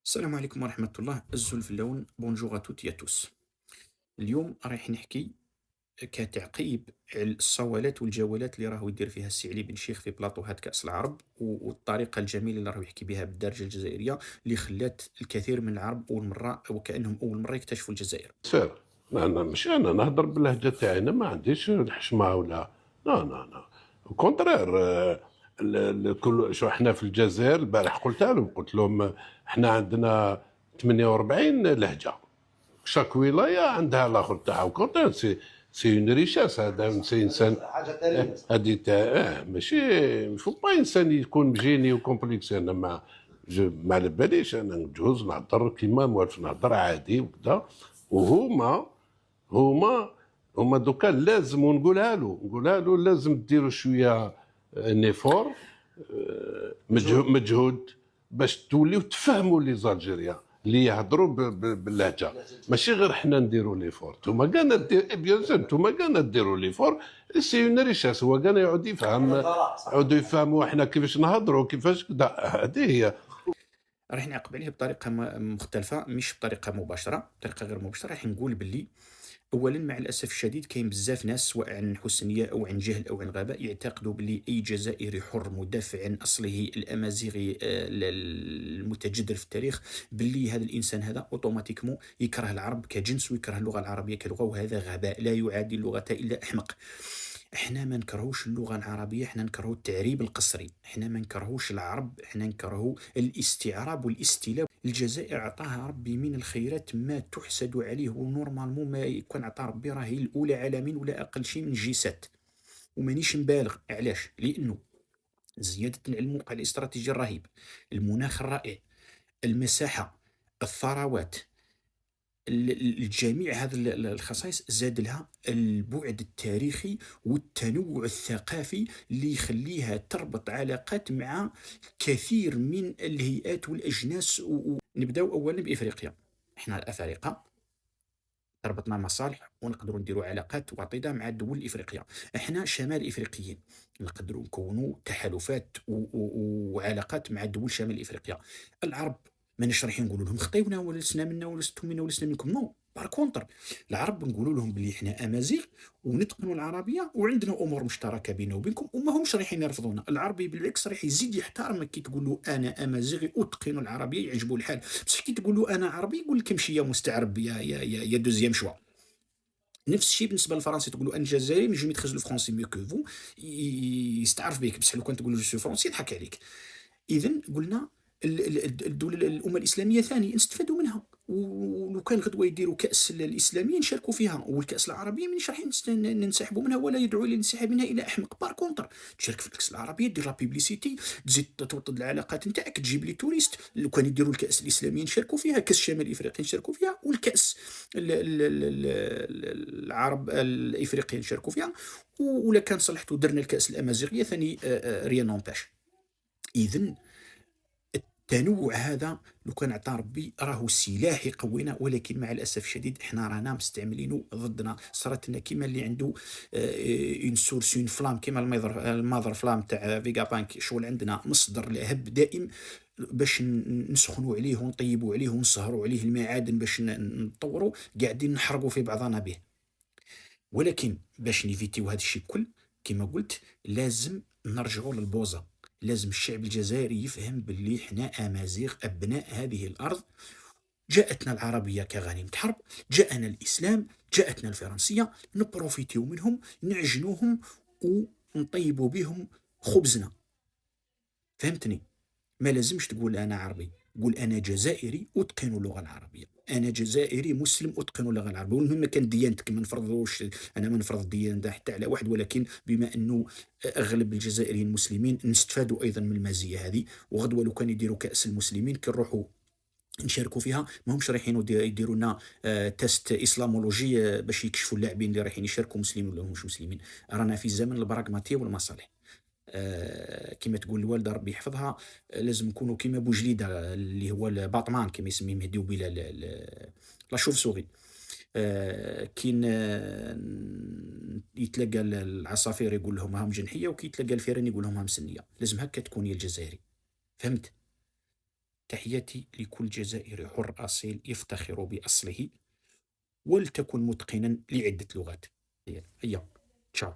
السلام عليكم ورحمة الله الزول في اللون بونجور توت يا توس. اليوم رايح نحكي كتعقيب على الصوالات والجولات اللي راهو يدير فيها السي علي بن شيخ في بلاطوهات كأس العرب والطريقة الجميلة اللي راهو يحكي بها بالدارجة الجزائرية اللي خلات الكثير من العرب أول مرة وكأنهم أول مرة يكتشفوا الجزائر. سير. أنا ماشي أنا نهضر باللهجة تاعي، أنا ما عنديش الحشمة ولا لا لا لا. كونترير. كل شو احنا في الجزائر البارح قلتها لهم، قلت لهم احنا عندنا 48 لهجة، شاك ولاية عندها الاخر تاعها. كونترير سي اون ريشاس، هذا سي انسان حاجه ثريه. هذه تاع ماشي فو با انسان يكون مجيني وكومبليكس. انا ما على باليش، انا نجوز نهضر كيما موالف، نهضر عادي وكذا. وهما هما هما دوكا لازم، نقولها له لازم ديروا شويه نيفور، مجهود باش توليو تفهموا لي زالجيريان اللي يهضروا باللهجه. ماشي غير حنا نديروا ليفور، نتوما كاع بيان سور نتوما كاع ديروا ليفور. سي اون ريشاس، هو كاع يعود يفهم، يعودوا يفهموا احنا كيفاش نهضروا كيفاش كذا. هذه هي. راح نعقب عليه بطريقة مختلفة، مش بطريقة مباشرة، بطريقة غير مباشرة. راح نقول باللي أولا مع الأسف الشديد كاين بزاف ناس سواء عن حسن نية أو عن جهل أو عن غباء يعتقدوا بلي أي جزائري حر مدافع عن أصله الأمازيغي المتجذر في التاريخ بلي هذا الإنسان هذا أوتوماتيكمون يكره العرب كجنس ويكره اللغة العربية كلغة، وهذا غباء لا يعادي اللغة إلا أحمق. احنا ما نكرهوش اللغة العربية، احنا نكرهو التعريب القسري، احنا ما نكرهوش العرب، احنا نكرهو الاستعراب والاستيلاء. الجزائر عطاها ربي من الخيرات ما تحسد عليه، ونورمالمون ما يكون عطا ربي راهي الاولى عالمين ولا اقل شيء من جيسات. ومانيش مبالغ، علاش؟ لانه زيادة على الموقع الاستراتيجي الرهيب، المناخ الرائع، المساحة، الثروات، الجميع هذه الخصائص زاد لها البعد التاريخي والتنوع الثقافي اللي يخليها تربط علاقات مع كثير من الهيئات والأجناس. نبداو أولا بإفريقيا. احنا الأفارقة تربطنا مصالح ونقدروا نديروا علاقات وطيدة مع الدول الإفريقية. احنا شمال إفريقيين، نقدروا نكونوا تحالفات وعلاقات مع الدول شمال إفريقيا. العرب ماناش رايحين نقولوا لهم خطيونا ولا لسنا منا ولا لستم منا ولا لسنا منكم، نو بار كونتر. العرب نقولوا لهم بلي احنا امازيغ ونتقنوا العربيه وعندنا امور مشتركه بيننا وبينكم، وما همش رايحين يرفضونا. العربي بالعكس رايح يزيد يحترمك كي تقول له انا امازيغي اتقن العربيه، يعجبه الحال. بصح كي تقول له انا عربي يقول لك امشي يا مستعرب يا دوزيام شوا. نفس الشيء بالنسبه للفرنسي، تقول له انا جزائري مي جو ميتريز لو فرونسي ميو كو فو، يستعرف بك. بصح لو كان تقول له جو سو فرونسي يضحك عليك. اذا قلنا الدول الامه الاسلاميه ثاني نستفادوا منها، ولو كان غدوه يديروا كاس الاسلاميه نشاركوا فيها، والكاس العربيه مانيش راح ننسحبوا منها ولا يدعو للانسحاب منها الى احمق. بار كونتر تشارك في الكاس العربيه، دير لا بيبليسيتي، تزيد توطد العلاقات نتاعك، تجيب لي توريست. لو كان يديروا الكاس الاسلاميه نشاركوا فيها، كاس شمال افريقيا نشاركوا فيها، والكاس العرب الافريقيه نشاركوا فيها. ولا كان صلحتوا درنا الكاس الامازيغيه ثاني ريان نونباش. اذا التنوع هذا لو كان عطى ربي راهو سلاح يقوينا، ولكن مع الاسف الشديد احنا رانا مستعملينه ضدنا. صارت لنا كيما اللي عنده اون سورس اون فلام، كيما الماذر فلام تاع فيجا بانك، شغل عندنا مصدر لهب دائم باش نسخنوا عليه ونطيبوا عليه ونسهروا عليه المعادن باش نطوروا، قاعدين نحرقوا في بعضنا به. ولكن باش نيفيتيو هذا الشيء كل، كما قلت لازم نرجعوا للبوزة. لازم الشعب الجزائري يفهم باللي احنا امازيغ ابناء هذه الارض. جاءتنا العربيه كغنيمه حرب، جاءنا الاسلام، جاءتنا الفرنسيه، نبروفيتيو منهم، نعجنوهم ونطيبوا بهم خبزنا. فهمتني؟ ما لازمش تقول أنا عربي، قول أنا جزائري أتقن اللغة العربية، أنا جزائري مسلم أتقن اللغة العربية. والمهم كان ديانتك ما نفرضوش، أنا ما نفرض ديانة حتى على واحد، ولكن بما أنه أغلب الجزائريين مسلمين نستفادوا أيضا من المزية هذه. وغدوة لو كان يديروا كأس المسلمين كي نروحوا نشاركوا فيها، ما همش رايحين يديروا لنا تيست اسلامولوجي باش يكشفوا اللاعبين اللي رايحين يشاركوا مسلمين ولا مش مسلمين. رانا في زمن البراغماتيه والمصالح. كما تقول الوالده ربي يحفظها، لازم نكونوا كما بوجليده اللي هو الباطمان كما يسميه مهدي وبلال، لا شوف سوغي. كاين يتلقى العصافير يقول لهم هاهم جنحيه، وكي يتلقى الفيران يقول لهم هاهم سنيه. لازم هكا تكون يا الجزائري. فهمت؟ تحياتي لكل جزائري حر أصيل يفتخر بأصله ولتكن متقنا لعدة لغات. هيا، تشاو.